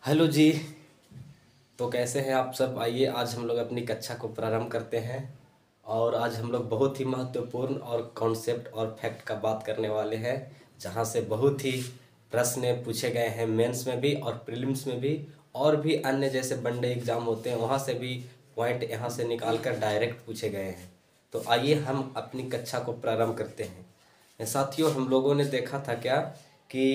Hello जी। तो कैसे हैं आप सब? आइए आज हम लोग अपनी कक्षा को प्रारंभ करते हैं। और आज हम लोग बहुत ही महत्वपूर्ण और कॉन्सेप्ट और फैक्ट का बात करने वाले हैं, जहां से बहुत ही प्रश्न पूछे गए हैं मेंस में भी और प्रीलिम्स में भी, और भी अन्य जैसे वनडे एग्ज़ाम होते हैं वहां से भी पॉइंट यहाँ से निकाल कर डायरेक्ट पूछे गए हैं। तो आइए हम अपनी कक्षा को प्रारंभ करते हैं। साथियों, हम लोगों ने देखा था क्या कि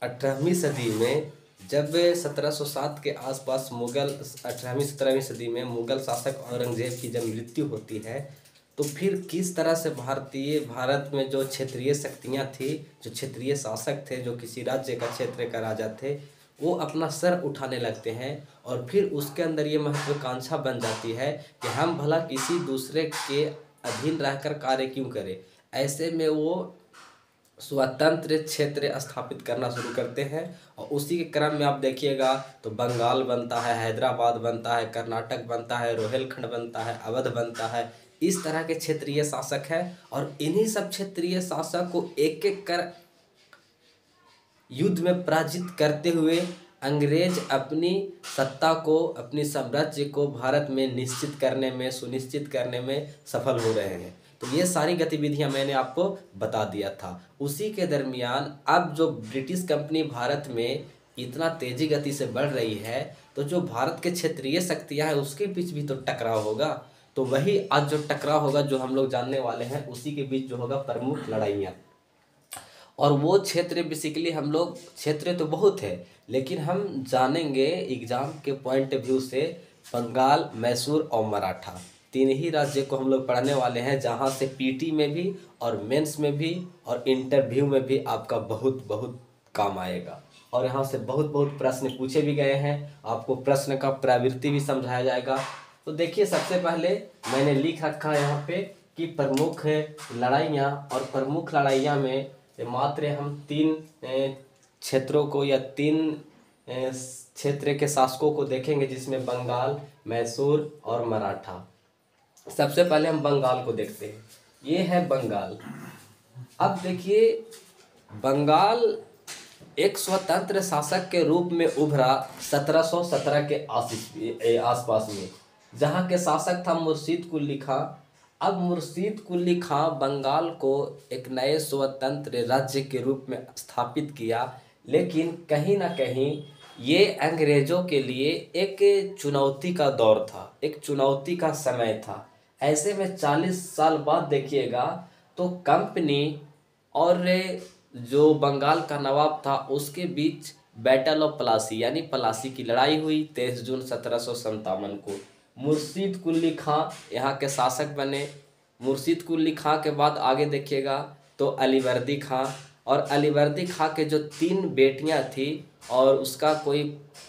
18वीं सदी में, जब 1707 के आसपास मुगल 18वीं 17वीं सदी में मुगल शासक औरंगजेब की जब मृत्यु होती है, तो फिर किस तरह से भारत में जो क्षेत्रीय शक्तियाँ थी, जो क्षेत्रीय शासक थे, जो किसी राज्य का क्षेत्र का राजा थे, वो अपना सर उठाने लगते हैं। और फिर उसके अंदर ये महत्वाकांक्षा बन जाती है कि हम भला किसी दूसरे के अधीन रहकर कार्य क्यों करें। ऐसे में वो स्वतंत्र क्षेत्र स्थापित करना शुरू करते हैं। और उसी के क्रम में आप देखिएगा तो बंगाल बनता है, हैदराबाद बनता है, कर्नाटक बनता है, रोहिलखंड बनता है, अवध बनता है। इस तरह के क्षेत्रीय शासक है, और इन्हीं सब क्षेत्रीय शासक को एक एक कर युद्ध में पराजित करते हुए अंग्रेज अपनी सत्ता को, अपनी साम्राज्य को भारत में निश्चित करने में, सुनिश्चित करने में सफल हो रहे हैं। तो ये सारी गतिविधियां मैंने आपको बता दिया था। उसी के दरमियान अब जो ब्रिटिश कंपनी भारत में इतना तेजी गति से बढ़ रही है, तो जो भारत के क्षेत्रीय शक्तियां हैं उसके बीच भी तो टकराव होगा। तो वही आज जो टकराव होगा, जो हम लोग जानने वाले हैं, उसी के बीच जो होगा प्रमुख लड़ाइयाँ। और वो क्षेत्र बेसिकली हम लोग, क्षेत्र तो बहुत है लेकिन हम जानेंगे एग्जाम के पॉइंट व्यू से बंगाल, मैसूर और मराठा, तीन ही राज्य को हम लोग पढ़ने वाले हैं, जहाँ से पीटी में भी और मेंस में भी और इंटरव्यू में भी आपका बहुत बहुत काम आएगा। और यहाँ से बहुत बहुत प्रश्न पूछे भी गए हैं, आपको प्रश्न का प्रवृत्ति भी समझाया जाएगा। तो देखिए, सबसे पहले मैंने लिख रखा है यहाँ पे कि प्रमुख लड़ाइयाँ, और प्रमुख लड़ाइयाँ में मात्र हम तीन क्षेत्रों को या तीन क्षेत्र के शासकों को देखेंगे, जिसमें बंगाल, मैसूर और मराठा। सबसे पहले हम बंगाल को देखते हैं। ये है बंगाल। अब देखिए, बंगाल एक स्वतंत्र शासक के रूप में उभरा 1717 के आसपास में, जहाँ के शासक था मुर्शीद कुली खां। अब मुर्शीद कुली खां बंगाल को एक नए स्वतंत्र राज्य के रूप में स्थापित किया, लेकिन कहीं ना कहीं ये अंग्रेजों के लिए एक चुनौती का दौर था, एक चुनौती का समय था। ऐसे में 40 साल बाद देखिएगा तो कंपनी और जो बंगाल का नवाब था उसके बीच बैटल ऑफ प्लासी यानी प्लासी की लड़ाई हुई 23 जून 1757 को। मुर्शीद कुली खां यहाँ के शासक बने। मुर्शीद कुली खां के बाद आगे देखिएगा तो अलीवर्दी खां, और अलीवर्दी खां के जो तीन बेटियां थी और उसका कोई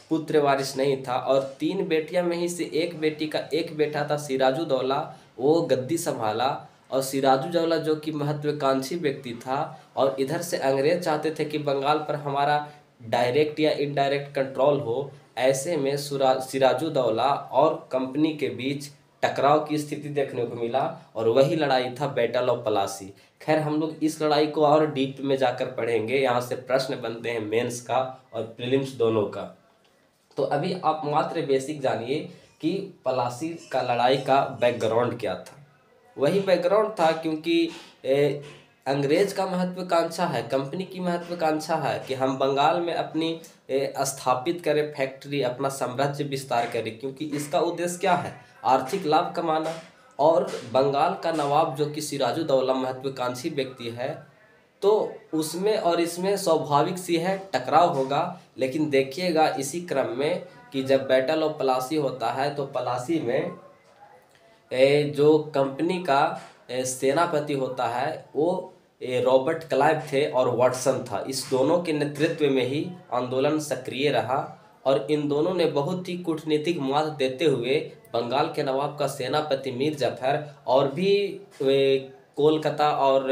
पुत्र वारिस नहीं था, और तीन बेटियां में ही से एक बेटी का एक बेटा था सिराजुद्दौला, वो गद्दी संभाला। और सिराजुद्दौला जो कि महत्वाकांक्षी व्यक्ति था, और इधर से अंग्रेज चाहते थे कि बंगाल पर हमारा डायरेक्ट या इनडायरेक्ट कंट्रोल हो। ऐसे में सिराजुद्दौला और कंपनी के बीच टकराव की स्थिति देखने को मिला, और वही लड़ाई था बैटल ऑफ प्लासी। खैर, हम लोग इस लड़ाई को और डीप में जाकर पढ़ेंगे, यहाँ से प्रश्न बनते हैं मेंस का और प्रीलिम्स दोनों का। तो अभी आप मात्र बेसिक जानिए कि प्लासी का लड़ाई का बैकग्राउंड क्या था। वही बैकग्राउंड था क्योंकि अंग्रेज का महत्वाकांक्षा है, कंपनी की महत्वाकांक्षा है कि हम बंगाल में अपनी स्थापित करें फैक्ट्री, अपना साम्राज्य विस्तार करें, क्योंकि इसका उद्देश्य क्या है? आर्थिक लाभ कमाना। और बंगाल का नवाब जो कि सिराजुद्दौला महत्वाकांक्षी व्यक्ति है, तो उसमें और इसमें स्वाभाविक सी है टकराव होगा। लेकिन देखिएगा इसी क्रम में कि जब बैटल ऑफ प्लासी होता है तो प्लासी में जो कंपनी का सेनापति होता है वो रॉबर्ट क्लाइव थे और वाटसन था। इस दोनों के नेतृत्व में ही आंदोलन सक्रिय रहा, और इन दोनों ने बहुत ही कूटनीतिक मात देते हुए बंगाल के नवाब का सेनापति मीर जाफर और भी कोलकाता और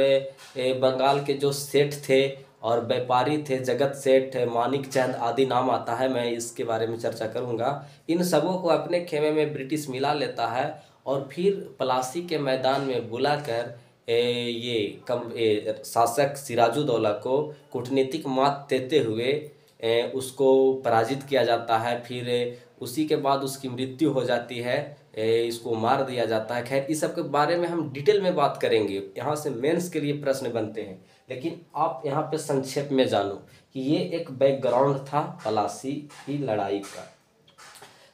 बंगाल के जो सेठ थे और व्यापारी थे, जगत सेठ, मानिक चंद आदि नाम आता है, मैं इसके बारे में चर्चा करूंगा। इन सबों को अपने खेमे में ब्रिटिश मिला लेता है, और फिर प्लासी के मैदान में बुलाकर ये शासक सिराजुद्दौला को कूटनीतिक मात देते हुए उसको पराजित किया जाता है, फिर उसी के बाद उसकी मृत्यु हो जाती है, इसको मार दिया जाता है। खैर इस सब के बारे में हम डिटेल में बात करेंगे, यहाँ से मेंस के लिए प्रश्न बनते हैं, लेकिन आप यहाँ पे संक्षेप में जानो कि ये एक बैकग्राउंड था प्लासी की लड़ाई का।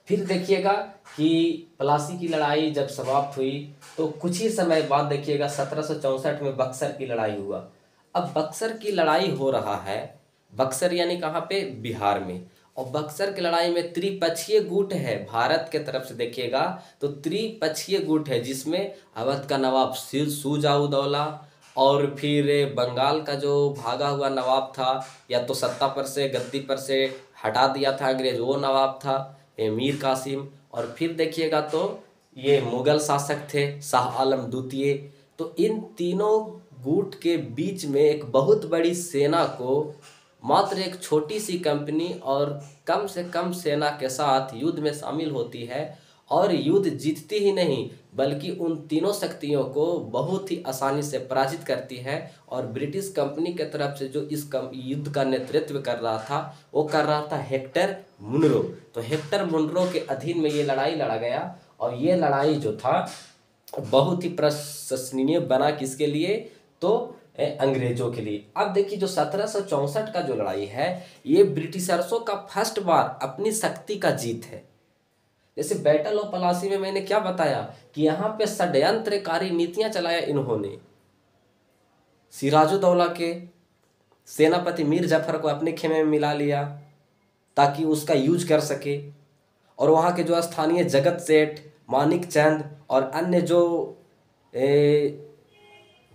फिर देखिएगा कि प्लासी की लड़ाई जब समाप्त हुई तो कुछ ही समय बाद देखिएगा 1764 में बक्सर की लड़ाई हुआ। अब बक्सर की लड़ाई हो रहा है, बक्सर यानी कहाँ पे, बिहार में। और बक्सर की लड़ाई में त्रिपक्षीय गुट है, भारत के तरफ से देखिएगा तो त्रिपक्षीय गुट है, जिसमें अवध का नवाब शुजा-उद-दौला और फिर बंगाल का जो भागा हुआ नवाब था, या तो सत्ता पर से गद्दी पर से हटा दिया था अंग्रेज, वो नवाब था मीर कासिम। और फिर देखिएगा तो ये मुगल शासक थे शाह आलम द्वितीय। तो इन तीनों गुट के बीच में एक बहुत बड़ी सेना को मात्र एक छोटी सी कंपनी और कम से कम सेना के साथ युद्ध में शामिल होती है, और युद्ध जीतती ही नहीं बल्कि उन तीनों शक्तियों को बहुत ही आसानी से पराजित करती है। और ब्रिटिश कंपनी के तरफ से जो इस युद्ध का नेतृत्व कर रहा था वो कर रहा था हेक्टर मुनरो। तो हेक्टर मुनरो के अधीन में ये लड़ाई लड़ा गया, और ये लड़ाई जो था बहुत ही प्रशंसनीय बना, किसके लिए, तो अंग्रेजों के लिए। अब देखिए जो 1764 का जो लड़ाई है ये ब्रिटिशर्सों का फर्स्ट बार अपनी शक्ति का जीत है। जैसे बैटल ऑफ प्लासी में मैंने क्या बताया कि यहाँ पे षड्यंत्रकारी नीतियां चलाया इन्होंने। सिराजुद्दौला के सेनापति मीर जाफर को अपने खेमे में मिला लिया ताकि उसका यूज कर सके, और वहाँ के जो स्थानीय जगत सेठ, मानिक चंद और अन्य जो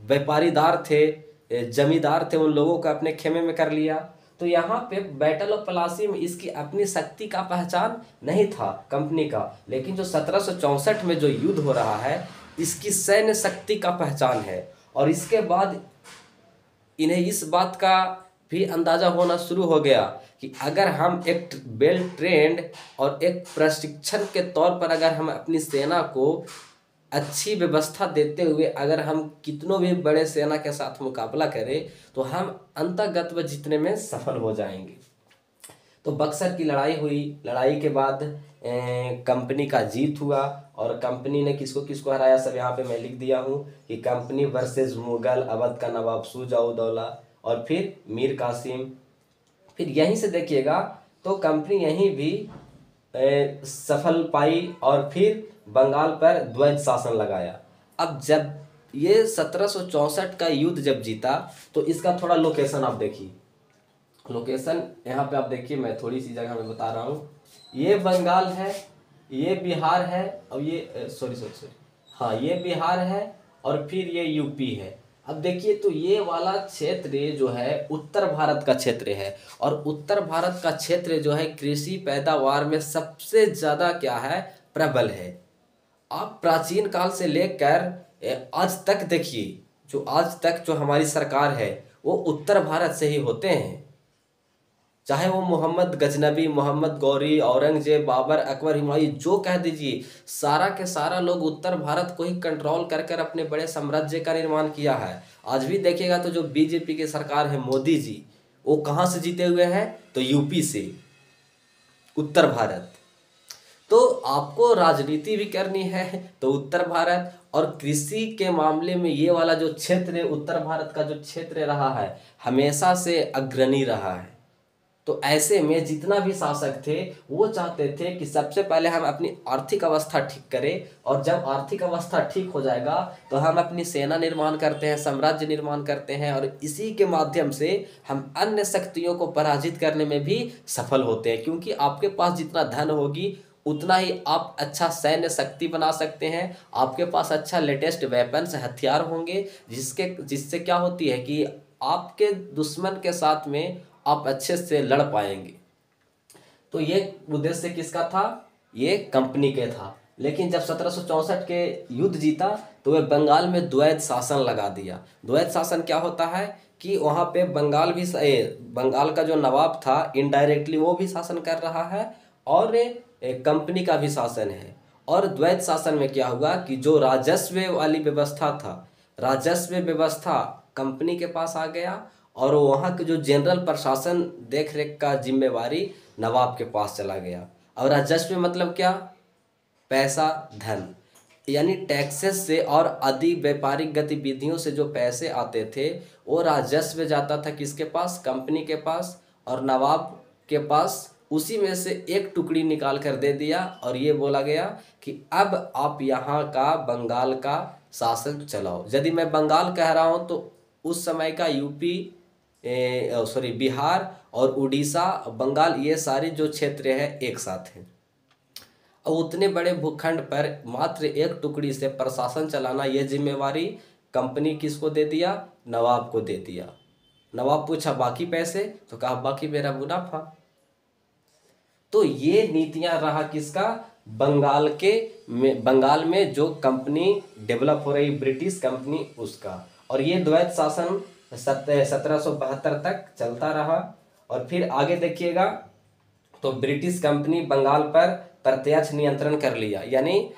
व्यापारीदार थे, जमींदार थे, उन लोगों को अपने खेमे में कर लिया। तो यहाँ पे बैटल ऑफ प्लासी में इसकी अपनी शक्ति का पहचान नहीं था कंपनी का, लेकिन जो 1764 में जो युद्ध हो रहा है इसकी सैन्य शक्ति का पहचान है। और इसके बाद इन्हें इस बात का भी अंदाजा होना शुरू हो गया कि अगर हम एक वेल ट्रेंड और एक प्रशिक्षण के तौर पर अगर हम अपनी सेना को अच्छी व्यवस्था देते हुए अगर हम कितनों भी बड़े सेना के साथ मुकाबला करें तो हम अंततः जीतने में सफल हो जाएंगे। तो बक्सर की लड़ाई हुई, लड़ाई के बाद कंपनी का जीत हुआ, और कंपनी ने किसको किसको हराया सब यहाँ पे मैं लिख दिया हूँ कि कंपनी वर्सेस मुगल, अवध का नवाब शुजा-उद-दौला और फिर मीर कासिम। फिर यहीं से देखिएगा तो कंपनी यहीं भी सफल पाई और फिर बंगाल पर द्वैध शासन लगाया। अब जब ये 1764 का युद्ध जब जीता तो इसका थोड़ा लोकेशन आप देखिए, लोकेशन यहाँ पे आप देखिए, मैं थोड़ी सी जगह में बता रहा हूँ। ये बंगाल है, ये बिहार है, और ये सॉरी हाँ ये बिहार है और फिर ये यूपी है। अब देखिए तो ये वाला क्षेत्र जो है उत्तर भारत का क्षेत्र है, और उत्तर भारत का क्षेत्र जो है कृषि पैदावार में सबसे ज़्यादा क्या है, प्रबल है। आप प्राचीन काल से लेकर आज तक देखिए, जो आज तक जो हमारी सरकार है वो उत्तर भारत से ही होते हैं, चाहे वो मोहम्मद गजनबी, मोहम्मद गौरी, औरंगजेब, बाबर, अकबर, हुमायूं जो कह दीजिए, सारा के सारा लोग उत्तर भारत को ही कंट्रोल कर कर अपने बड़े साम्राज्य का निर्माण किया है। आज भी देखिएगा तो जो बीजेपी की सरकार है मोदी जी, वो कहाँ से जीते हुए हैं, तो यूपी से, उत्तर भारत। तो आपको राजनीति भी करनी है तो उत्तर भारत, और कृषि के मामले में ये वाला जो क्षेत्र उत्तर भारत का जो क्षेत्र रहा है हमेशा से अग्रणी रहा है। तो ऐसे में जितना भी शासक थे वो चाहते थे कि सबसे पहले हम अपनी आर्थिक अवस्था ठीक करें, और जब आर्थिक अवस्था ठीक हो जाएगा तो हम अपनी सेना निर्माण करते हैं, साम्राज्य निर्माण करते हैं, और इसी के माध्यम से हम अन्य शक्तियों को पराजित करने में भी सफल होते हैं। क्योंकि आपके पास जितना धन होगी उतना ही आप अच्छा सैन्य शक्ति बना सकते हैं, आपके पास अच्छा लेटेस्ट वेपन्स, हथियार होंगे, जिससे क्या होती है कि आपके दुश्मन के साथ में आप अच्छे से लड़ पाएंगे। तो ये उद्देश्य किसका था, ये कंपनी के था। लेकिन जब 1764 के युद्ध जीता तो वे बंगाल में द्वैध शासन लगा दिया। द्वैध शासन क्या होता है कि वहाँ पे बंगाल का जो नवाब था इनडायरेक्टली वो भी शासन कर रहा है, और कंपनी का भी शासन है। और द्वैध शासन में क्या हुआ कि जो राजस्व वाली व्यवस्था था, राजस्व व्यवस्था कंपनी के पास आ गया, और वहाँ के जो जनरल प्रशासन देख रेख का जिम्मेवारी नवाब के पास चला गया। और राजस्व मतलब क्या? पैसा, धन, यानी टैक्सेस से और आदि व्यापारिक गतिविधियों से जो पैसे आते थे वो राजस्व जाता था किसके पास? कंपनी के पास और नवाब के पास। उसी में से एक टुकड़ी निकाल कर दे दिया और ये बोला गया कि अब आप यहाँ का बंगाल का शासन चलाओ। यदि मैं बंगाल कह रहा हूँ तो उस समय का यूपी, बिहार और उड़ीसा, बंगाल, ये सारी जो क्षेत्र है एक साथ हैं। और उतने बड़े भूखंड पर मात्र एक टुकड़ी से प्रशासन चलाना, यह जिम्मेवारी कंपनी किसको दे दिया? नवाब को दे दिया। नवाब पूछा बाकी पैसे? तो कहा बाकी मेरा मुनाफा। तो ये नीतियां रहा किसका? बंगाल में जो कंपनी डेवलप हो रही, ब्रिटिश कंपनी, उसका। और ये द्वैत शासन 1772 तक चलता रहा। और फिर आगे देखिएगा तो ब्रिटिश कंपनी बंगाल पर प्रत्यक्ष नियंत्रण कर लिया, यानी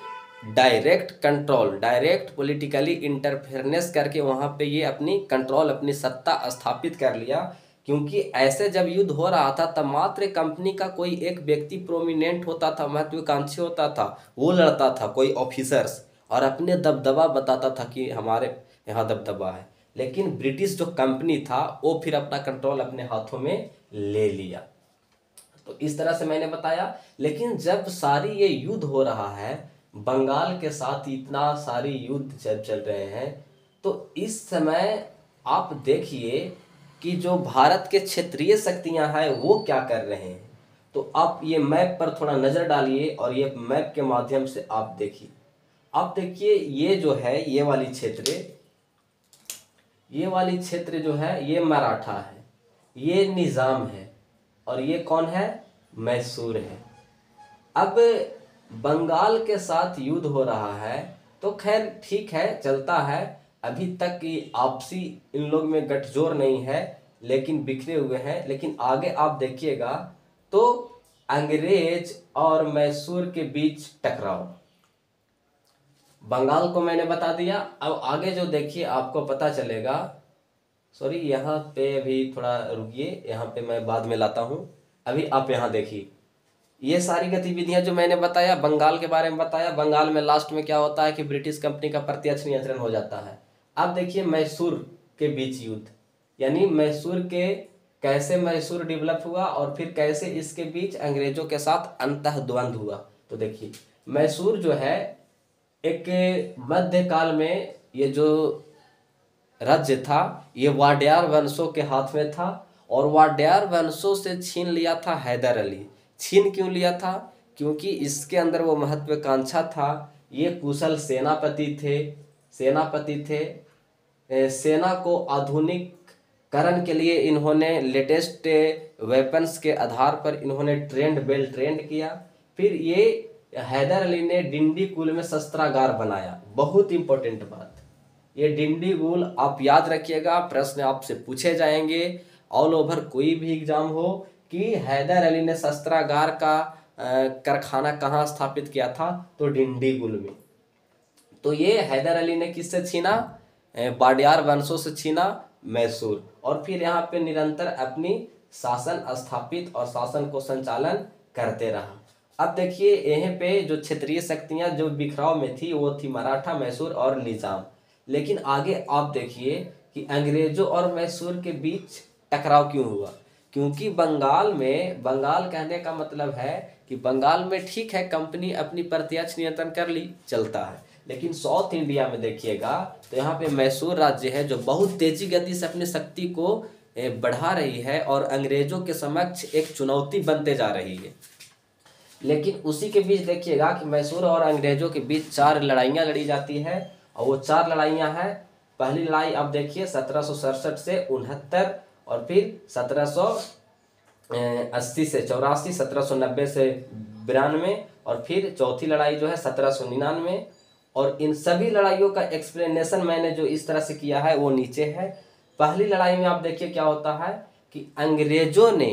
direct control, direct politically interference करके वहाँ पे ये अपनी कंट्रोल, अपनी सत्ता स्थापित कर लिया। क्योंकि ऐसे जब युद्ध हो रहा था तब मात्र कंपनी का कोई एक व्यक्ति प्रोमिनेंट होता था, महत्वाकांक्षी होता था, वो लड़ता था, कोई ऑफिसर्स, और अपने दबदबा बताता था कि हमारे यहाँ दबदबा है। लेकिन ब्रिटिश जो कंपनी था वो फिर अपना कंट्रोल अपने हाथों में ले लिया। तो इस तरह से मैंने बताया। लेकिन जब सारी ये युद्ध हो रहा है, बंगाल के साथ इतना सारी युद्ध चल रहे हैं, तो इस समय आप देखिए कि जो भारत के क्षेत्रीय शक्तियां हैं वो क्या कर रहे हैं। तो आप ये मैप पर थोड़ा नज़र डालिए और ये मैप के माध्यम से आप देखिए। आप देखिए ये जो है ये वाली क्षेत्र जो है ये मराठा है, ये निज़ाम है, और ये कौन है? मैसूर है। अब बंगाल के साथ युद्ध हो रहा है तो खैर ठीक है, चलता है। अभी तक की आपसी इन लोग में गठजोड़ नहीं है, लेकिन बिखरे हुए हैं। लेकिन आगे आप देखिएगा तो अंग्रेज और मैसूर के बीच टकराव। बंगाल को मैंने बता दिया। अब आगे जो देखिए आपको पता चलेगा। सॉरी, यहाँ पे अभी थोड़ा रुकिए, यहाँ पे मैं बाद में लाता हूँ। अभी आप यहाँ देखिए ये सारी गतिविधियां जो मैंने बताया, बंगाल के बारे में बताया। बंगाल में लास्ट में क्या होता है कि ब्रिटिश कंपनी का प्रत्यक्ष नियंत्रण हो जाता है। अब देखिए मैसूर के बीच युद्ध, यानी मैसूर के कैसे मैसूर डेवलप हुआ और फिर कैसे इसके बीच अंग्रेजों के साथ अंतःद्वंद हुआ। तो देखिए मैसूर जो है एक मध्यकाल में ये जो राज्य था ये वाडियार वंशों के हाथ में था, और वाडियार वंशों से छीन लिया था हैदर अली। छीन क्यों लिया था? क्योंकि इसके अंदर वो महत्वाकांक्षा था। ये कुशल सेनापति थे। सेना को आधुनिककरण के लिए इन्होंने लेटेस्ट वेपन्स के आधार पर इन्होंने वेल ट्रेंड किया। फिर ये हैदर अली ने डिंडीगुल में शस्त्रागार बनाया। बहुत इंपॉर्टेंट बात, ये डिंडीगुल आप याद रखिएगा, प्रश्न आपसे पूछे जाएंगे ऑल ओवर कोई भी एग्जाम हो कि हैदर अली ने शस्त्रागार का कारखाना कहाँ स्थापित किया था? तो डिंडीगुल में। तो ये हैदर अली ने किससे छीना? वाडियार वंशों से छीना मैसूर, और फिर यहाँ पे निरंतर अपनी शासन स्थापित और शासन को संचालन करते रहा। अब देखिए यहीं पे जो क्षेत्रीय शक्तियां जो बिखराव में थी वो थी मराठा, मैसूर और निजाम। लेकिन आगे आप देखिए कि अंग्रेजों और मैसूर के बीच टकराव क्यों हुआ? क्योंकि बंगाल कहने का मतलब है कि बंगाल में ठीक है कंपनी अपनी प्रत्यक्ष नियंत्रण कर ली, चलता है। लेकिन साउथ इंडिया में देखिएगा तो यहाँ पे मैसूर राज्य है जो बहुत तेजी गति से अपनी शक्ति को बढ़ा रही है और अंग्रेजों के समक्ष एक चुनौती बनते जा रही है। लेकिन उसी के बीच देखिएगा कि मैसूर और अंग्रेजों के बीच 4 लड़ाइयाँ लड़ी जाती है, और वो 4 लड़ाइयाँ हैं। पहली लड़ाई आप देखिए 1767 से 69, और फिर 1780 से 84, 1790 से 92, और फिर चौथी लड़ाई जो है 1799। और इन सभी लड़ाइयों का एक्सप्लेनेशन मैंने जो इस तरह से किया है वो नीचे है। पहली लड़ाई में आप देखिए क्या होता है कि अंग्रेजों ने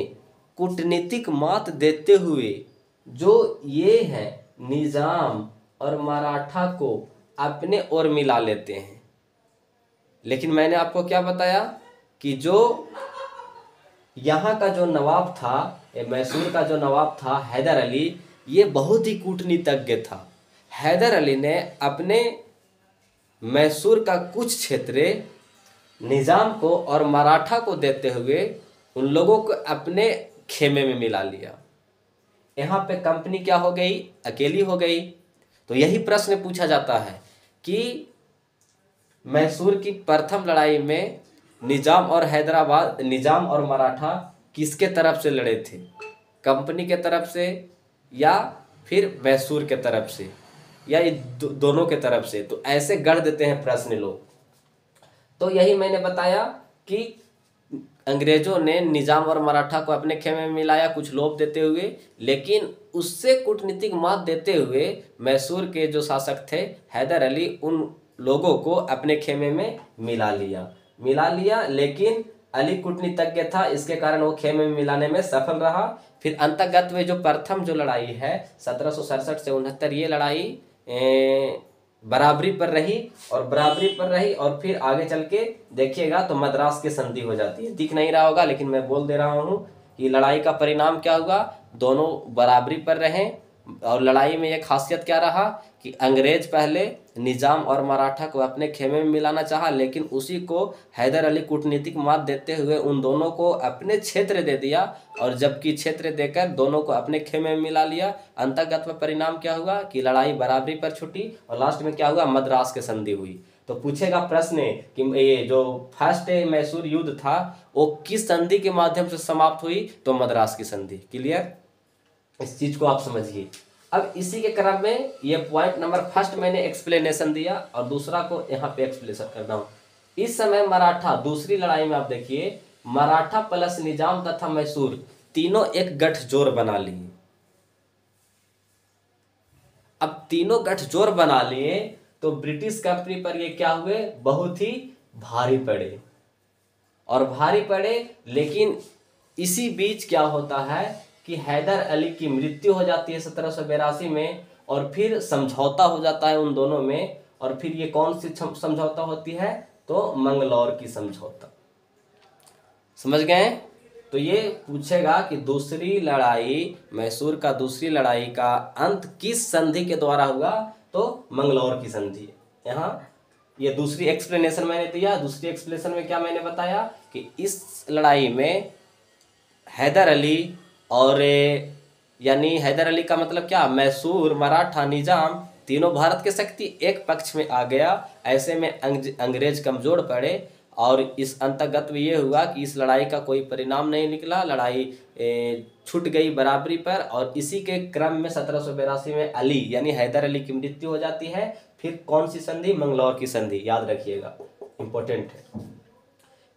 कूटनीतिक मात देते हुए जो ये हैं निजाम और मराठा को अपने ओर मिला लेते हैं। लेकिन मैंने आपको क्या बताया कि जो यहाँ का जो नवाब था, मैसूर का जो नवाब था हैदर अली, ये बहुत ही कूटनीतिज्ञ था। हैदर अली ने अपने मैसूर का कुछ क्षेत्र निजाम को और मराठा को देते हुए उन लोगों को अपने खेमे में मिला लिया। यहाँ पे कंपनी क्या हो गई, अकेली हो गई। तो यही प्रश्न पूछा जाता है कि मैसूर की प्रथम लड़ाई में निजाम और मराठा किसके तरफ से लड़े थे, कंपनी के तरफ से या फिर मैसूर के तरफ से, या ये दोनों के तरफ से। तो ऐसे गढ़ देते हैं प्रश्न लोग। तो यही मैंने बताया कि अंग्रेजों ने निजाम और मराठा को अपने खेमे में मिलाया कुछ लोभ देते हुए, लेकिन उससे कूटनीतिक मात देते हुए मैसूर के जो शासक थे हैदर अली उन लोगों को अपने खेमे में मिला लिया। लेकिन अली कूटनीतिज्ञ था, इसके कारण वो खेमे में मिलाने में सफल रहा। फिर अंतर्गत में जो प्रथम जो लड़ाई है 1767 से 69, ये लड़ाई बराबरी पर रही और फिर आगे चल के देखिएगा तो मद्रास की संधि हो जाती है। दिख नहीं रहा होगा लेकिन मैं बोल दे रहा हूँ कि लड़ाई का परिणाम क्या हुआ, दोनों बराबरी पर रहे। और लड़ाई में एक खासियत क्या रहा कि अंग्रेज पहले निजाम और मराठा को अपने खेमे में मिलाना चाहा, लेकिन उसी को हैदर अली कूटनीतिक मात देते हुए उन दोनों को अपने क्षेत्र दे दिया, और जबकि क्षेत्र देकर दोनों को अपने खेमे में मिला लिया। अंतर्गत में परिणाम क्या हुआ कि लड़ाई बराबरी पर छूटी और लास्ट में क्या हुआ, मद्रास की संधि हुई। तो पूछेगा प्रश्न कि ये जो फर्स्ट मैसूर युद्ध था वो किस संधि के माध्यम से समाप्त हुई, तो मद्रास की संधि। क्लियर, इस चीज को आप समझिए। अब इसी के क्रम में ये पॉइंट नंबर फर्स्ट मैंने एक्सप्लेनेशन दिया और दूसरा को यहाँ पे एक्सप्लेनेशन करना हूँ। इस समय मराठा दूसरी लड़ाई में आप देखिए, मराठा प्लस निजाम तथा मैसूर तीनों एक गठजोड़ बना लिए। अब तीनों गठजोड़ बना लिए तो ब्रिटिश कंपनी पर ये क्या हुए, बहुत ही भारी पड़े। लेकिन इसी बीच क्या होता है कि हैदर अली की मृत्यु हो जाती है 1782 में, और फिर समझौता हो जाता है उन दोनों में। और फिर ये कौन सी समझौता होती है, तो मंगलौर की समझौता। समझ गए। तो ये पूछेगा कि दूसरी लड़ाई, मैसूर का दूसरी लड़ाई का अंत किस संधि के द्वारा हुआ, तो मंगलौर की संधि। यहाँ ये दूसरी एक्सप्लेनेशन मैंने दिया। दूसरी एक्सप्लेनेशन में क्या मैंने बताया कि इस लड़ाई में हैदर अली और यानी हैदर अली का मतलब क्या, मैसूर, मराठा, निजाम तीनों भारत के शक्ति एक पक्ष में आ गया। ऐसे में अंग्रेज कमजोर पड़े और इस अंतर्गत में ये हुआ कि इस लड़ाई का कोई परिणाम नहीं निकला, लड़ाई छूट गई बराबरी पर। और इसी के क्रम में 1782 में अली यानी हैदर अली की मृत्यु हो जाती है। फिर कौन सी संधि, मंगलौर की संधि, याद रखिएगा, इंपॉर्टेंट है।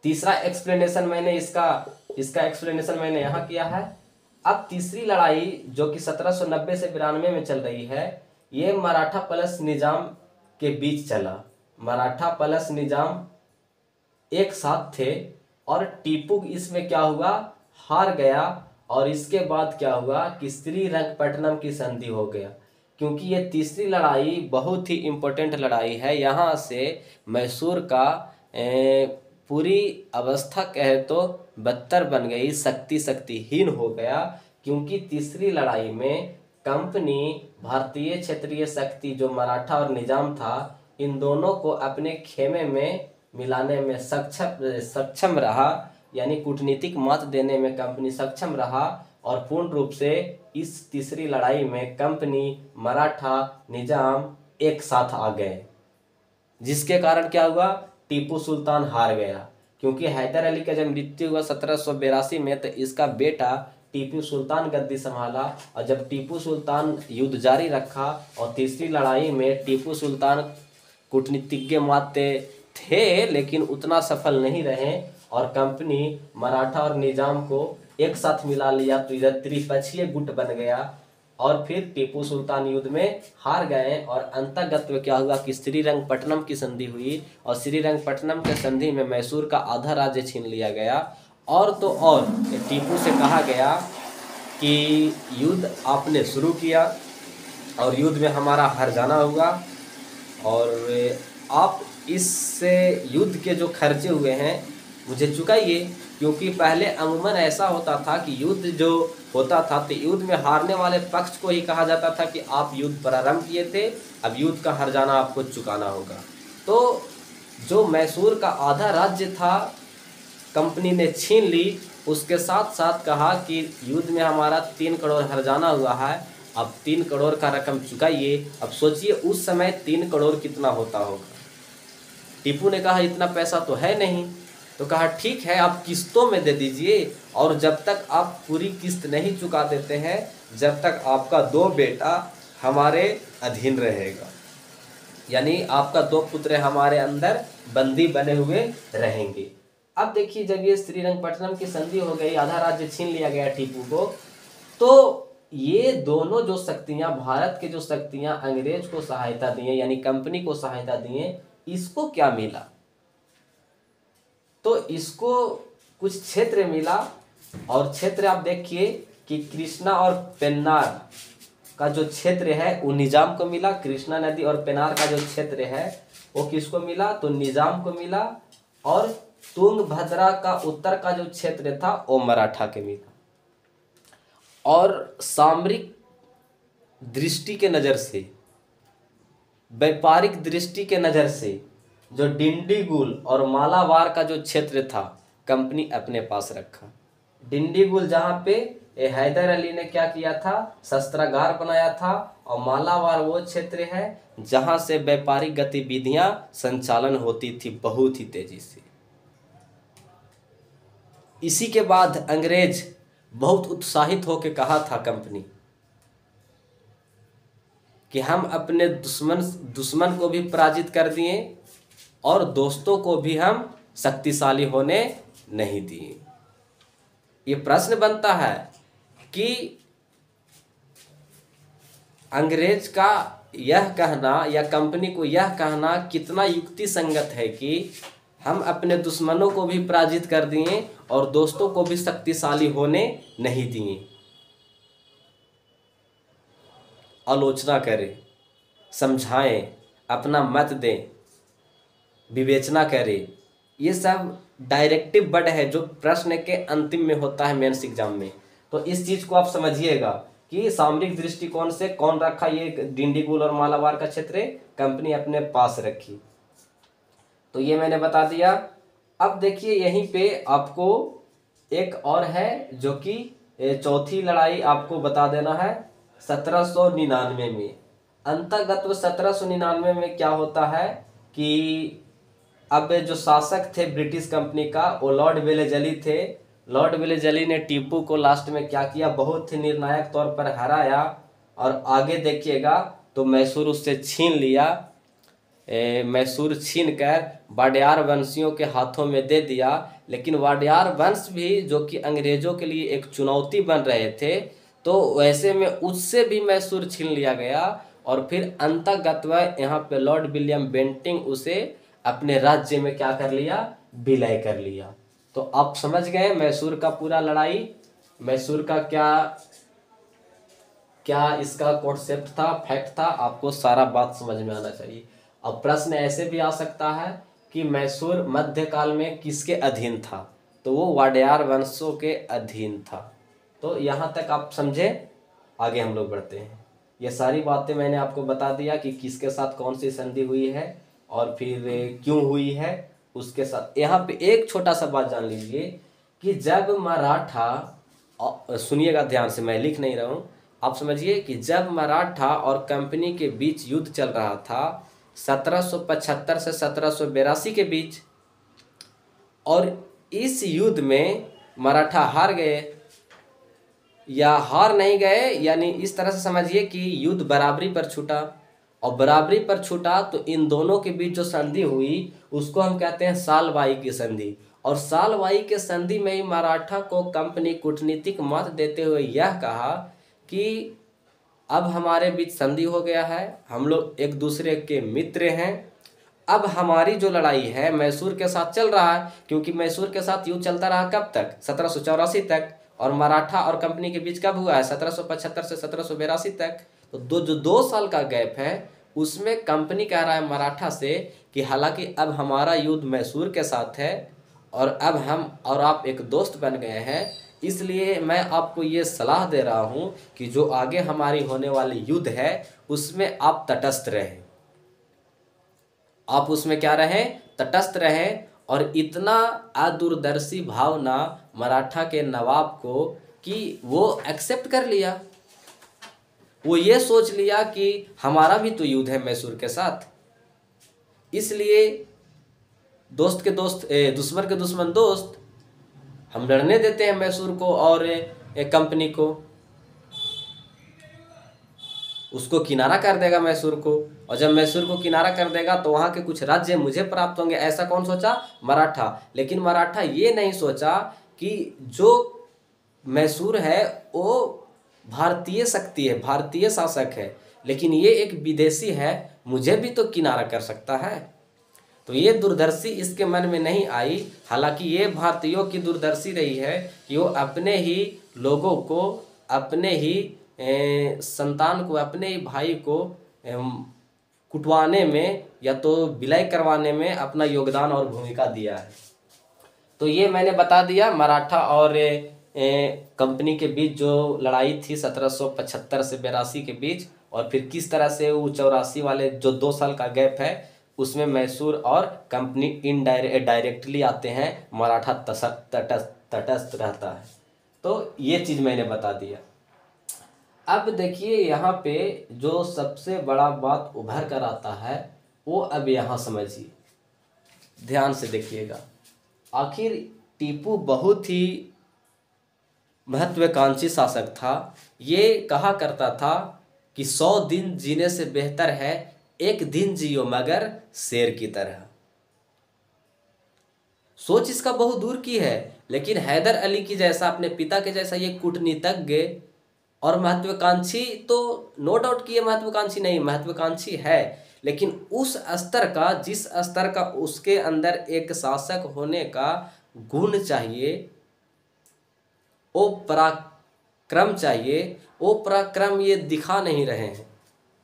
तीसरा एक्सप्लेनेशन मैंने इसका एक्सप्लेनेशन मैंने यहाँ किया है। अब तीसरी लड़ाई जो कि 1790 से 92 में चल रही है, ये मराठा प्लस निजाम के बीच चला। मराठा प्लस निजाम एक साथ थे और टीपू इसमें क्या हुआ, हार गया। और इसके बाद क्या हुआ कि श्रीरंगपट्टनम की संधि हो गया। क्योंकि ये तीसरी लड़ाई बहुत ही इम्पोर्टेंट लड़ाई है। यहाँ से मैसूर का पूरी अवस्था कहे तो बदतर बन गई, शक्तिहीन हो गया। क्योंकि तीसरी लड़ाई में कंपनी भारतीय क्षेत्रीय शक्ति जो मराठा और निजाम था, इन दोनों को अपने खेमे में मिलाने में सक्षम रहा, यानी कूटनीतिक मात देने में कंपनी सक्षम रहा। और पूर्ण रूप से इस तीसरी लड़ाई में कंपनी, मराठा, निजाम एक साथ आ गए, जिसके कारण क्या हुआ, टीपू सुल्तान हार गया। क्योंकि हैदर अली का जब मृत्यु हुआ 1782 में, तो इसका बेटा टीपू सुल्तान गद्दी संभाला। और जब टीपू सुल्तान युद्ध जारी रखा और तीसरी लड़ाई में टीपू सुल्तान कूटनीतिज्ञ माते थे लेकिन उतना सफल नहीं रहे, और कंपनी, मराठा और निजाम को एक साथ मिला लिया, तो इधर त्रिपक्षीय गुट बन गया। और फिर टीपू सुल्तान युद्ध में हार गए। और अंतर्गत में क्या हुआ कि श्रीरंगपट्टनम की संधि हुई, और श्रीरंगपट्टनम के संधि में मैसूर का आधा राज्य छीन लिया गया। और तो और टीपू से कहा गया कि युद्ध आपने शुरू किया और युद्ध में हमारा हार जाना होगा, और आप इससे युद्ध के जो खर्चे हुए हैं मुझे चुकाइए। क्योंकि पहले अमूमन ऐसा होता था कि युद्ध जो होता था तो युद्ध में हारने वाले पक्ष को ही कहा जाता था कि आप युद्ध प्रारंभ किए थे, अब युद्ध का हर्जाना आपको चुकाना होगा। तो जो मैसूर का आधा राज्य था कंपनी ने छीन ली, उसके साथ साथ कहा कि युद्ध में हमारा 3 करोड़ हर्जाना हुआ है, अब 3 करोड़ का रकम चुकाइए। अब सोचिए उस समय 3 करोड़ कितना होता होगा। टीपू ने कहा इतना पैसा तो है नहीं, तो कहा ठीक है आप किस्तों में दे दीजिए, और जब तक आप पूरी किस्त नहीं चुका देते हैं जब तक आपका 2 बेटा हमारे अधीन रहेगा, यानी आपका 2 पुत्र हमारे अंदर बंदी बने हुए रहेंगे। अब देखिए जब ये श्रीरंगपट्टनम की संधि हो गई, आधा राज्य छीन लिया गया टीपू को, तो ये दोनों जो शक्तियां, भारत के जो शक्तियां अंग्रेज को सहायता दिए यानी कंपनी को सहायता दिए, इसको क्या मिला? तो इसको कुछ क्षेत्र मिला, और क्षेत्र आप देखिए कि कृष्णा और पेन्नार का जो क्षेत्र है वो निजाम को मिला। कृष्णा नदी और पेनार का जो क्षेत्र है वो किसको मिला? तो निजाम को मिला। और तुंगभद्रा का उत्तर का जो क्षेत्र था वो मराठा के मिला। और सामरिक दृष्टि के नज़र से, व्यापारिक दृष्टि के नज़र से जो डिंडीगुल और मालाबार का जो क्षेत्र था कंपनी अपने पास रखा। डिंडीगुल जहाँ पे हैदर अली ने क्या किया था? शस्त्रागार बनाया था। और मालाबार वो क्षेत्र है जहाँ से व्यापारिक गतिविधियाँ संचालन होती थी बहुत ही तेजी से। इसी के बाद अंग्रेज बहुत उत्साहित होकर कहा था कंपनी कि हम अपने दुश्मन को भी पराजित कर दिए और दोस्तों को भी हम शक्तिशाली होने नहीं दिए। ये प्रश्न बनता है कि अंग्रेज का यह कहना या कंपनी को यह कहना कितना युक्ति संगत है कि हम अपने दुश्मनों को भी पराजित कर दिए और दोस्तों को भी शक्तिशाली होने नहीं दिए। आलोचना करें, समझाएं, अपना मत दें, विवेचना करें, ये सब डायरेक्टिव वर्ड है जो प्रश्न के अंतिम में होता है मेंस एग्जाम में। तो इस चीज़ को आप समझिएगा कि सामरिक दृष्टिकोण से कौन रखा? ये डिंडीगुल और मालाबार का क्षेत्र कंपनी अपने पास रखी। तो ये मैंने बता दिया। अब देखिए यहीं पे आपको एक और है जो कि चौथी लड़ाई आपको बता देना है। 1799 में अंतर्गत 1799 में क्या होता है कि अब जो शासक थे ब्रिटिश कंपनी का वो लॉर्ड वेलेजली थे। लॉर्ड वेलेजली ने टीपू को लास्ट में क्या किया? बहुत ही निर्णायक तौर पर हराया। और आगे देखिएगा तो मैसूर उससे छीन लिया। मैसूर छीन कर वाडियार वंशियों के हाथों में दे दिया। लेकिन वाडियार वंश भी जो कि अंग्रेजों के लिए एक चुनौती बन रहे थे, तो वैसे में उससे भी मैसूर छीन लिया गया। और फिर अंततः यहाँ पे लॉर्ड विलियम बेंटिंग उसे अपने राज्य में क्या कर लिया? विलय कर लिया। तो आप समझ गए मैसूर का पूरा लड़ाई, मैसूर का क्या क्या इसका कॉन्सेप्ट था, फैक्ट था, आपको सारा बात समझ में आना चाहिए। अब प्रश्न ऐसे भी आ सकता है कि मैसूर मध्यकाल में किसके अधीन था? तो वो वाडियार वंशों के अधीन था। तो यहाँ तक आप समझे, आगे हम लोग बढ़ते हैं। ये सारी बातें मैंने आपको बता दिया कि किसके साथ कौन सी संधि हुई है और फिर क्यों हुई है उसके साथ। यहाँ पे एक छोटा सा बात जान लीजिए कि जब मराठा, सुनिएगा ध्यान से, मैं लिख नहीं रहा हूँ, आप समझिए कि जब मराठा और कंपनी के बीच युद्ध चल रहा था 1775 से 1782 के बीच, और इस युद्ध में मराठा हार गए या हार नहीं गए, यानी इस तरह से समझिए कि युद्ध बराबरी पर छूटा। और बराबरी पर छूटा तो इन दोनों के बीच जो संधि हुई उसको हम कहते हैं सालवाई की संधि। और सालवाई के संधि में ही मराठा को कंपनी कूटनीतिक मत देते हुए यह कहा कि अब हमारे बीच संधि हो गया है, हम लोग एक दूसरे के मित्र हैं, अब हमारी जो लड़ाई है मैसूर के साथ चल रहा है, क्योंकि मैसूर के साथ युद्ध चलता रहा कब तक? 1784 तक। और मराठा और कंपनी के बीच कब हुआ है? 1775 से 1782 तक। तो जो 2 साल का गैप है उसमें कंपनी कह रहा है मराठा से कि हालांकि अब हमारा युद्ध मैसूर के साथ है और अब हम और आप एक दोस्त बन गए हैं। इसलिए मैं आपको ये सलाह दे रहा हूँ कि जो आगे हमारी होने वाली युद्ध है उसमें आप तटस्थ रहें। आप उसमें क्या रहें? तटस्थ रहें। और इतना अदूरदर्शी भावना मराठा के नवाब को कि वो एक्सेप्ट कर लिया। वो ये सोच लिया कि हमारा भी तो युद्ध है मैसूर के साथ, इसलिए दोस्त के दोस्त दुश्मन के दुश्मन दोस्त, हम लड़ने देते हैं मैसूर को और एक कंपनी को। उसको किनारा कर देगा मैसूर को, और जब मैसूर को किनारा कर देगा तो वहाँ के कुछ राज्य मुझे प्राप्त होंगे। ऐसा कौन सोचा? मराठा। लेकिन मराठा ये नहीं सोचा कि जो मैसूर है वो भारतीय शक्ति है, भारतीय शासक है, लेकिन ये एक विदेशी है, मुझे भी तो किनारा कर सकता है। तो ये दूरदर्शी इसके मन में नहीं आई। हालांकि ये भारतीयों की दूरदर्शी रही है कि वो अपने ही लोगों को, अपने ही संतान को, अपने ही भाई को कुटवाने में या तो विलय करवाने में अपना योगदान और भूमिका दिया है। तो ये मैंने बता दिया मराठा और कंपनी के बीच जो लड़ाई थी 1775 से 82 के बीच, और फिर किस तरह से वो 84 वाले जो 2 साल का गैप है उसमें मैसूर और कंपनी डायरेक्टली आते हैं, मराठा तटस्थ रहता है। तो ये चीज़ मैंने बता दिया। अब देखिए यहाँ पे जो सबसे बड़ा बात उभर कर आता है वो अब यहाँ समझिए, ध्यान से देखिएगा। आखिर टीपू बहुत ही महत्वाकांक्षी शासक था। ये कहा करता था कि 100 दिन जीने से बेहतर है एक दिन जियो मगर शेर की तरह। सोच इसका बहुत दूर की है, लेकिन हैदर अली की जैसा, अपने पिता के जैसा ये कूटनीतिज्ञ और महत्वाकांक्षी, तो नो डाउट कि ये महत्वाकांक्षी नहीं, महत्वाकांक्षी है, लेकिन उस स्तर का, जिस स्तर का उसके अंदर एक शासक होने का गुण चाहिए, वो पराक्रम चाहिए, वो पराक्रम ये दिखा नहीं रहे हैं।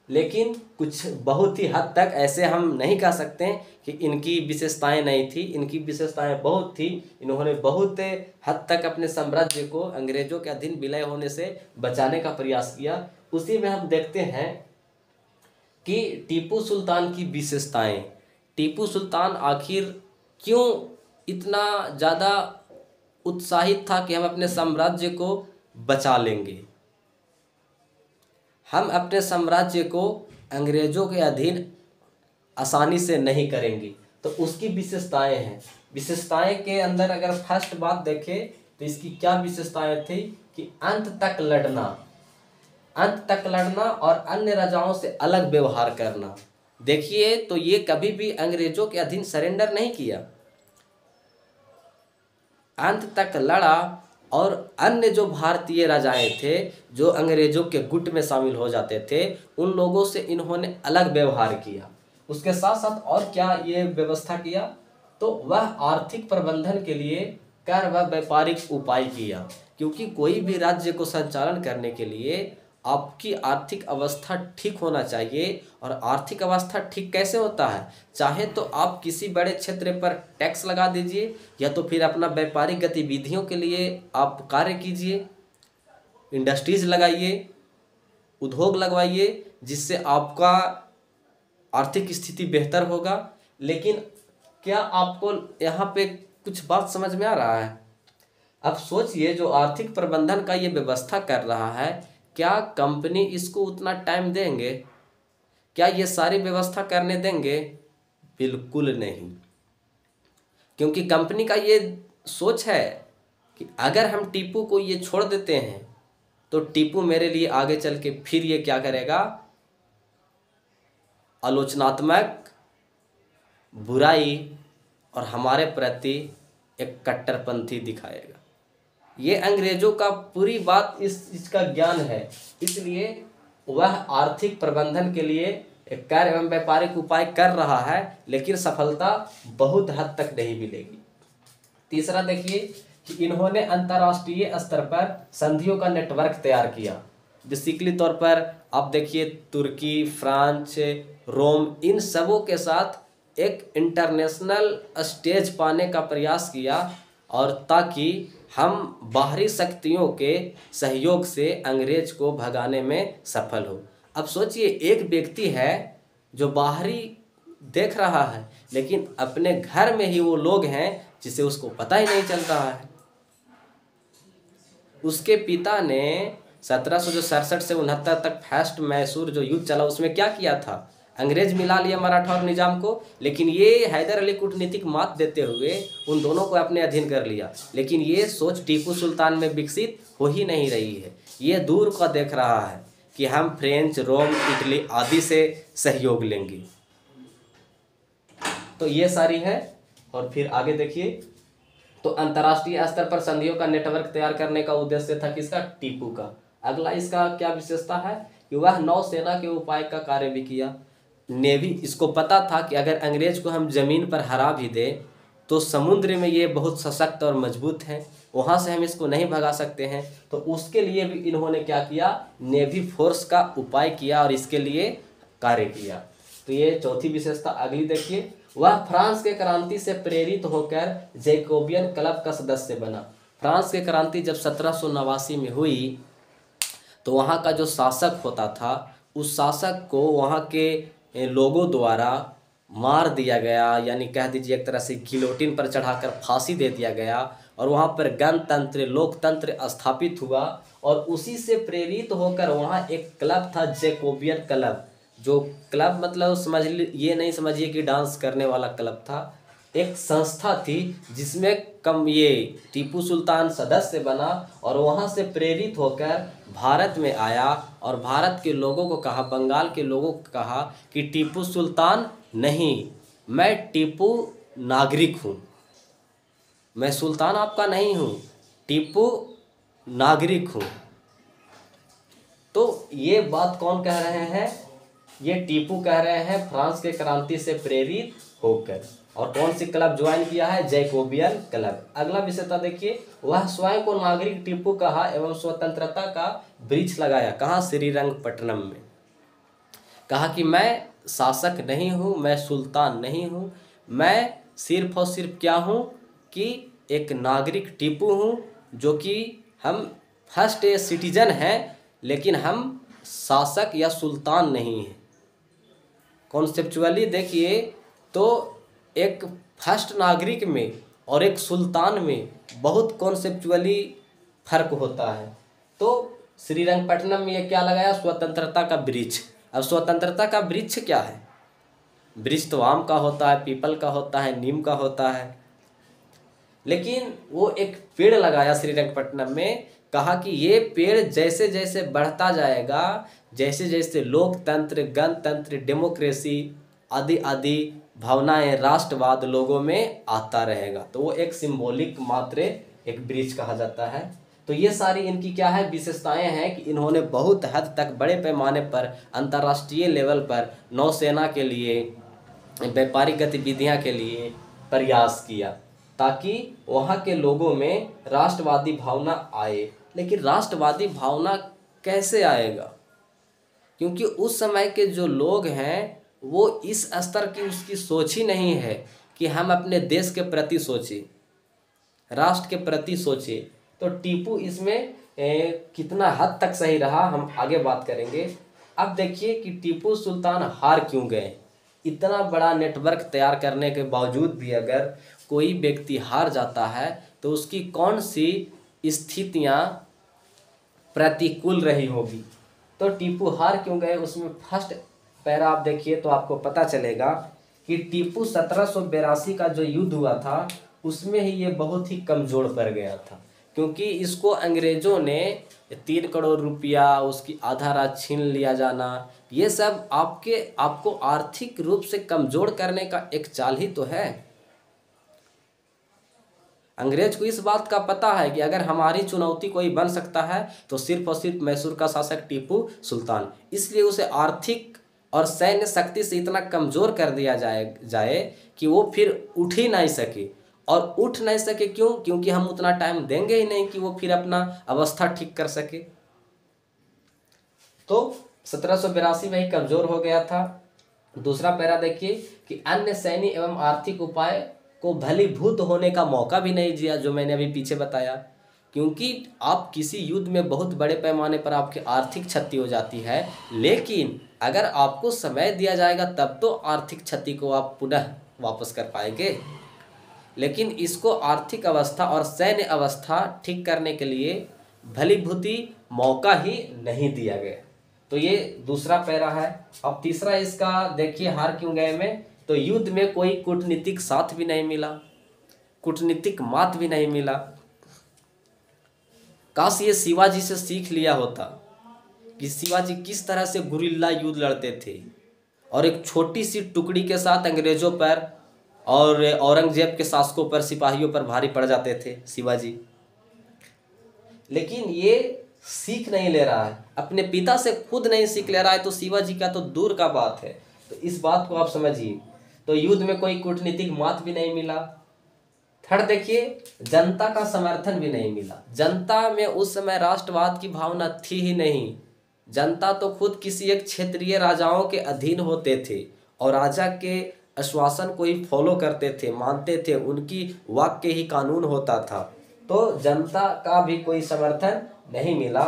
लेकिन कुछ बहुत ही हद तक ऐसे हम नहीं कह सकते कि इनकी विशेषताएं नहीं थी, इनकी विशेषताएं बहुत थी। इन्होंने बहुत हद तक अपने साम्राज्य को अंग्रेजों के अधीन विलय होने से बचाने का प्रयास किया। उसी में हम देखते हैं कि टीपू सुल्तान की विशेषताएं। टीपू सुल्तान आखिर क्यों इतना ज़्यादा उत्साहित था कि हम अपने साम्राज्य को बचा लेंगे, हम अपने साम्राज्य को अंग्रेजों के अधीन आसानी से नहीं करेंगे। तो उसकी विशेषताएं हैं। विशेषताएं के अंदर अगर फर्स्ट बात देखें तो इसकी क्या विशेषताएं थी कि अंत तक लड़ना, अंत तक लड़ना और अन्य राजाओं से अलग व्यवहार करना। देखिए तो ये कभी भी अंग्रेजों के अधीन सरेंडर नहीं किया, अंत तक लड़ा, और अन्य जो भारतीय राजाएं थे जो अंग्रेजों के गुट में शामिल हो जाते थे उन लोगों से इन्होंने अलग व्यवहार किया। उसके साथ साथ और क्या ये व्यवस्था किया, तो वह आर्थिक प्रबंधन के लिए कर व व्यापारिक उपाय किया। क्योंकि कोई भी राज्य को संचालन करने के लिए आपकी आर्थिक अवस्था ठीक होना चाहिए। और आर्थिक अवस्था ठीक कैसे होता है? चाहे तो आप किसी बड़े क्षेत्र पर टैक्स लगा दीजिए, या तो फिर अपना व्यापारिक गतिविधियों के लिए आप कार्य कीजिए, इंडस्ट्रीज लगाइए, उद्योग लगवाइए, जिससे आपका आर्थिक स्थिति बेहतर होगा। लेकिन क्या आपको यहाँ पे कुछ बात समझ में आ रहा है? अब सोचिए, जो आर्थिक प्रबंधन का ये व्यवस्था कर रहा है, क्या कंपनी इसको उतना टाइम देंगे? क्या ये सारी व्यवस्था करने देंगे? बिल्कुल नहीं। क्योंकि कंपनी का ये सोच है कि अगर हम टीपू को ये छोड़ देते हैं तो टीपू मेरे लिए आगे चल के फिर ये क्या करेगा, आलोचनात्मक, बुराई और हमारे प्रति एक कट्टरपंथी दिखाएगा। ये अंग्रेजों का पूरी बात इस चीज का ज्ञान है, इसलिए वह आर्थिक प्रबंधन के लिए एक कार्य एवं व्यापारिक उपाय कर रहा है, लेकिन सफलता बहुत हद तक नहीं मिलेगी। तीसरा देखिए कि इन्होंने अंतर्राष्ट्रीय स्तर पर संधियों का नेटवर्क तैयार किया। बेसिकली तौर पर आप देखिए तुर्की, फ्रांस, रोम, इन सबों के साथ एक इंटरनेशनल स्टेज पाने का प्रयास किया, और ताकि हम बाहरी शक्तियों के सहयोग से अंग्रेज को भगाने में सफल हो। अब सोचिए, एक व्यक्ति है जो बाहरी देख रहा है, लेकिन अपने घर में ही वो लोग हैं जिसे उसको पता ही नहीं चल रहा है। उसके पिता ने 1767 से 69 तक फर्स्ट मैसूर जो युद्ध चला उसमें क्या किया था, अंग्रेज मिला लिया मराठा और निजाम को, लेकिन ये हैदर अली कूटनीतिक मात देते हुए उन दोनों को अपने अधीन कर लिया। लेकिन ये सोच टीपू सुल्तान में विकसित हो ही नहीं रही है। ये दूर का देख रहा है कि हम फ्रेंच, रोम, इटली आदि से सहयोग लेंगे। तो ये सारी है। और फिर आगे देखिए, तो अंतर्राष्ट्रीय स्तर पर संधियों का नेटवर्क तैयार करने का उद्देश्य था किसका, टीपू का। अगला इसका क्या विशेषता है कि वह नौसेना के उपाय का कार्य भी किया। नेवी, इसको पता था कि अगर अंग्रेज को हम जमीन पर हरा भी दें तो समुद्र में ये बहुत सशक्त और मजबूत है, वहाँ से हम इसको नहीं भगा सकते हैं। तो उसके लिए भी इन्होंने क्या किया, नेवी फोर्स का उपाय किया और इसके लिए कार्य किया। तो ये चौथी विशेषता। अगली देखिए, वह फ्रांस के क्रांति से प्रेरित होकर जैकोबियन क्लब का सदस्य बना। फ्रांस की क्रांति जब 1789 में हुई तो वहाँ का जो शासक होता था, उस शासक को वहाँ के लोगों द्वारा मार दिया गया, यानी कह दीजिए एक तरह से गिलोटिन पर चढ़ाकर फांसी दे दिया गया, और वहाँ पर गणतंत्र, लोकतंत्र स्थापित हुआ। और उसी से प्रेरित होकर वहाँ एक क्लब था, जैकोबियन क्लब। जो क्लब मतलब समझ ये नहीं समझिए कि डांस करने वाला क्लब था, एक संस्था थी जिसमें ये टीपू सुल्तान सदस्य बना और वहाँ से प्रेरित होकर भारत में आया और भारत के लोगों को कहा, बंगाल के लोगों को कहा कि टीपू सुल्तान नहीं, मैं टीपू नागरिक हूँ, मैं सुल्तान आपका नहीं हूँ, टीपू नागरिक हूँ। तो ये बात कौन कह रहे हैं, ये टीपू कह रहे हैं, फ्रांस के क्रांति से प्रेरित होकर। और कौन सी क्लब ज्वाइन किया है, जैकोबियन क्लब। अगला विशेषता देखिए, वह स्वयं को नागरिक टीपू कहा एवं स्वतंत्रता का वृक्ष लगाया। कहाँ, श्रीरंगपट्टनम में। कहा कि मैं शासक नहीं हूँ, मैं सुल्तान नहीं हूँ, मैं सिर्फ और सिर्फ क्या हूँ कि एक नागरिक टीपू हूँ, जो कि हम फर्स्ट सिटीजन हैं, लेकिन हम शासक या सुल्तान नहीं हैं। कॉन्सेप्चुअली देखिए तो एक फर्स्ट नागरिक में और एक सुल्तान में बहुत कॉन्सेप्चुअली फर्क होता है। तो श्रीरंगपट्टनम में ये क्या लगाया, स्वतंत्रता का वृक्ष। अब स्वतंत्रता का वृक्ष क्या है, वृक्ष तो आम का होता है, पीपल का होता है, नीम का होता है, लेकिन वो एक पेड़ लगाया श्रीरंगपट्टनम में। कहा कि ये पेड़ जैसे जैसे बढ़ता जाएगा, जैसे जैसे लोकतंत्र, गणतंत्र, डेमोक्रेसी आदि आदि भावनाएं, राष्ट्रवाद लोगों में आता रहेगा। तो वो एक सिंबॉलिक मात्र एक वृक्ष कहा जाता है। तो ये सारी इनकी क्या है, विशेषताएं हैं कि इन्होंने बहुत हद तक बड़े पैमाने पर अंतर्राष्ट्रीय लेवल पर नौसेना के लिए, व्यापारिक गतिविधियां के लिए प्रयास किया, ताकि वहाँ के लोगों में राष्ट्रवादी भावना आए। लेकिन राष्ट्रवादी भावना कैसे आएगा, क्योंकि उस समय के जो लोग हैं वो इस स्तर की उसकी सोच ही नहीं है कि हम अपने देश के प्रति सोचें, राष्ट्र के प्रति सोचें। तो टीपू इसमें कितना हद तक सही रहा हम आगे बात करेंगे। अब देखिए कि टीपू सुल्तान हार क्यों गए। इतना बड़ा नेटवर्क तैयार करने के बावजूद भी अगर कोई व्यक्ति हार जाता है तो उसकी कौन सी स्थितियां प्रतिकूल रही होगी। तो टीपू हार क्यों गए, उसमें फर्स्ट पैरा आप देखिए तो आपको पता चलेगा कि टीपू 1782 का जो युद्ध हुआ था उसमें ही ये बहुत ही कमज़ोर पड़ गया था, क्योंकि इसको अंग्रेज़ों ने 3 करोड़ रुपया, उसकी आधा रात छीन लिया जाना, ये सब आपको आर्थिक रूप से कमज़ोर करने का एक चाल ही तो है। अंग्रेज को इस बात का पता है कि अगर हमारी चुनौती कोई बन सकता है तो सिर्फ और सिर्फ मैसूर का शासक टीपू सुल्तान, इसलिए उसे आर्थिक और सैन्य शक्ति से इतना कमज़ोर कर दिया जाए कि वो फिर उठ ही नहीं सके। और उठ नहीं सके क्यों, क्योंकि हम उतना टाइम देंगे ही नहीं कि वो फिर अपना अवस्था ठीक कर सके। तो 1782 में ही कमज़ोर हो गया था। दूसरा पैरा देखिए कि अन्य सैन्य एवं आर्थिक उपाय को भलीभूत होने का मौका भी नहीं दिया, जो मैंने अभी पीछे बताया। क्योंकि आप किसी युद्ध में बहुत बड़े पैमाने पर आपकी आर्थिक क्षति हो जाती है, लेकिन अगर आपको समय दिया जाएगा तब तो आर्थिक क्षति को आप पुनः वापस कर पाएंगे। लेकिन इसको आर्थिक अवस्था और सैन्य अवस्था ठीक करने के लिए भलीभूति मौका ही नहीं दिया गया। तो ये दूसरा पैरा है। अब तीसरा इसका देखिए, हार क्यों गए में, तो युद्ध में कोई कूटनीतिक साथ भी नहीं मिला, कूटनीतिक मात भी नहीं मिला। काश ये शिवाजी से सीख लिया होता कि शिवाजी किस तरह से गुरिल्ला युद्ध लड़ते थे और एक छोटी सी टुकड़ी के साथ अंग्रेजों पर और औरंगजेब के शासकों पर, सिपाहियों पर भारी पड़ जाते थे शिवाजी। लेकिन ये सीख नहीं ले रहा है, अपने पिता से खुद नहीं सीख ले रहा है, तो शिवाजी का तो दूर का बात है। तो इस बात को आप समझिए। तो युद्ध में कोई कूटनीतिक मात भी नहीं मिला। थर्ड देखिए, जनता का समर्थन भी नहीं मिला। जनता में उस समय राष्ट्रवाद की भावना थी ही नहीं। जनता तो खुद किसी एक क्षेत्रीय राजाओं के अधीन होते थे और राजा के आश्वासन को ही फॉलो करते थे, मानते थे, उनकी वाक्य ही कानून होता था। तो जनता का भी कोई समर्थन नहीं मिला।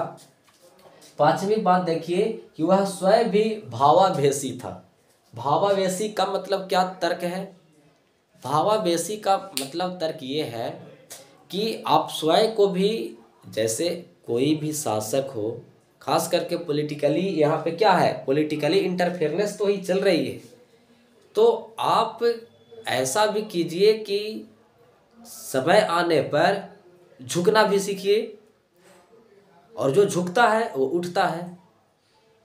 पांचवी बात देखिए कि वह स्वयं भी भावावेशी था। भावावेशी का मतलब क्या तर्क है? भावावेशी का मतलब तर्क ये है कि आप स्वयं को भी, जैसे कोई भी शासक हो, खास करके पॉलिटिकली, यहाँ पे क्या है, पॉलिटिकली इंटरफेरेंस तो ही चल रही है, तो आप ऐसा भी कीजिए कि समय आने पर झुकना भी सीखिए। और जो झुकता है वो उठता है।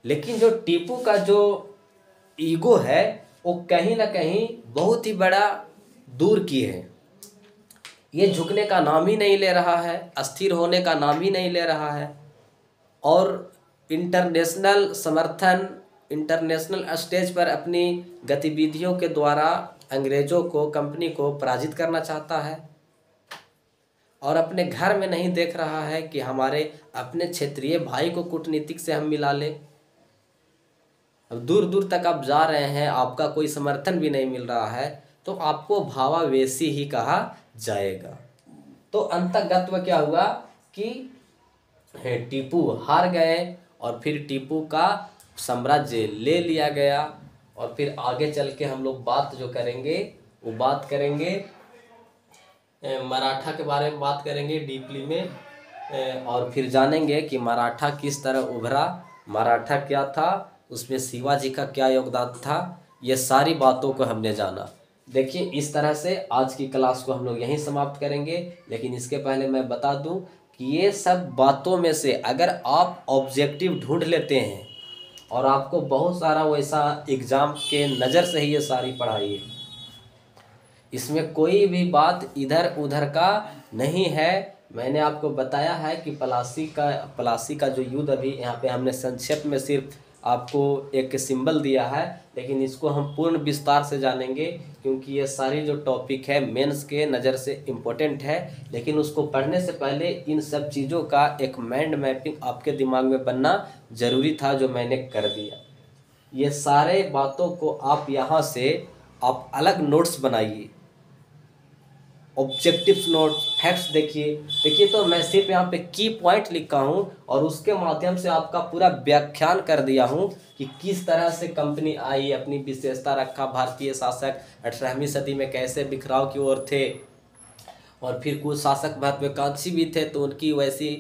लेकिन जो टीपू का जो ईगो है वो कहीं ना कहीं बहुत ही बड़ा दूर की है। ये झुकने का नाम ही नहीं ले रहा है, अस्थिर होने का नाम ही नहीं ले रहा है, और इंटरनेशनल समर्थन, इंटरनेशनल स्टेज पर अपनी गतिविधियों के द्वारा अंग्रेज़ों को, कंपनी को पराजित करना चाहता है, और अपने घर में नहीं देख रहा है कि हमारे अपने क्षेत्रीय भाई को कूटनीतिक से हम मिला ले। अब दूर दूर तक आप जा रहे हैं, आपका कोई समर्थन भी नहीं मिल रहा है, तो आपको भावावेशी ही कहा जाएगा। तो अंतर्गत्व क्या हुआ कि टीपू हार गए और फिर टीपू का साम्राज्य ले लिया गया। और फिर आगे चल के हम लोग बात जो करेंगे वो बात करेंगे मराठा के बारे में बात करेंगे डीपली में, और फिर जानेंगे कि मराठा किस तरह उभरा, मराठा क्या था, उसमें शिवाजी का क्या योगदान था। ये सारी बातों को हमने जाना। देखिए, इस तरह से आज की क्लास को हम लोग यहीं समाप्त करेंगे। लेकिन इसके पहले मैं बता दूं कि ये सब बातों में से अगर आप ऑब्जेक्टिव ढूंढ लेते हैं और आपको बहुत सारा वैसा एग्ज़ाम के नज़र से ही ये सारी पढ़ाई है, इसमें कोई भी बात इधर उधर का नहीं है। मैंने आपको बताया है कि पलासी का जो युद्ध अभी यहाँ पे हमने संक्षेप में सिर्फ आपको एक सिंबल दिया है, लेकिन इसको हम पूर्ण विस्तार से जानेंगे, क्योंकि ये सारी जो टॉपिक है मेंस के नज़र से इम्पोर्टेंट है। लेकिन उसको पढ़ने से पहले इन सब चीज़ों का एक माइंड मैपिंग आपके दिमाग में बनना ज़रूरी था, जो मैंने कर दिया। ये सारे बातों को आप यहाँ से आप अलग नोट्स बनाइए, ऑब्जेक्टिव्स नोट, फैक्ट्स देखिए। तो मैं सिर्फ यहाँ पे की पॉइंट लिखा हूँ और उसके माध्यम से आपका पूरा व्याख्यान कर दिया हूँ कि किस तरह से कंपनी आई, अपनी विशेषता रखा, भारतीय शासक 18वीं सदी में कैसे बिखराव की ओर थे, और फिर कुछ शासक महत्वाकांक्षी भी थे, तो उनकी वैसी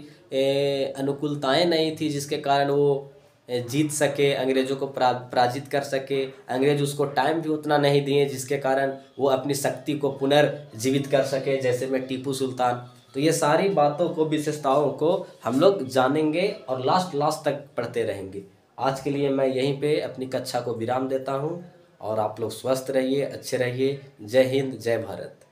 अनुकूलताएं नहीं थी जिसके कारण वो जीत सके, अंग्रेज़ों को पराजित कर सके। अंग्रेज उसको टाइम भी उतना नहीं दिए जिसके कारण वो अपनी शक्ति को पुनर्जीवित कर सके, जैसे में टीपू सुल्तान। तो ये सारी बातों को, विशेषताओं को हम लोग जानेंगे और लास्ट तक पढ़ते रहेंगे। आज के लिए मैं यहीं पे अपनी कक्षा को विराम देता हूँ और आप लोग स्वस्थ रहिए, अच्छे रहिए। जय हिंद, जय भारत।